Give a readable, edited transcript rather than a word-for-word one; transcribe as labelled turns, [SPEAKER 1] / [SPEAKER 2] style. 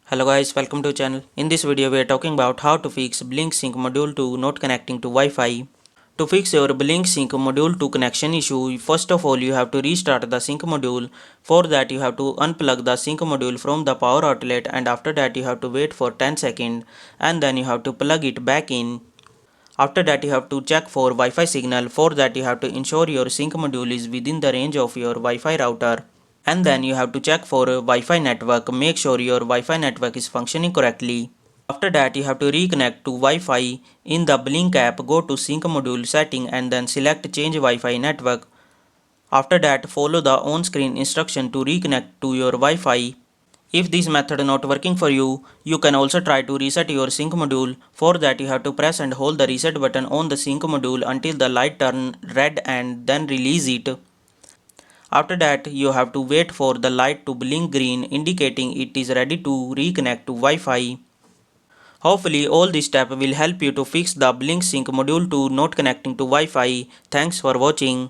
[SPEAKER 1] Hello guys, welcome to channel. In this video we are talking about how to fix Blink Sync module 2 not connecting to Wi-Fi. To fix your Blink Sync module 2 connection issue, first of all you have to restart the sync module. For that you have to unplug the sync module from the power outlet, and after that you have to wait for 10 seconds and then you have to plug it back in. After that you have to check for Wi-Fi signal. For that you have to ensure your sync module is within the range of your Wi-Fi router. And then you have to check for a Wi-Fi network. Make sure your Wi-Fi network is functioning correctly. After that you have to reconnect to Wi-Fi. In the Blink app, go to sync module setting and then select change Wi-Fi network. After that follow the on-screen instruction to reconnect to your Wi-Fi. If this method not working for you, you can also try to reset your sync module. For that you have to press and hold the reset button on the sync module until the light turn red and then release it. After that, you have to wait for the light to blink green, indicating it is ready to reconnect to Wi-Fi. Hopefully all this step will help you to fix the Blink Sync module 2 not connecting to Wi-Fi. Thanks for watching.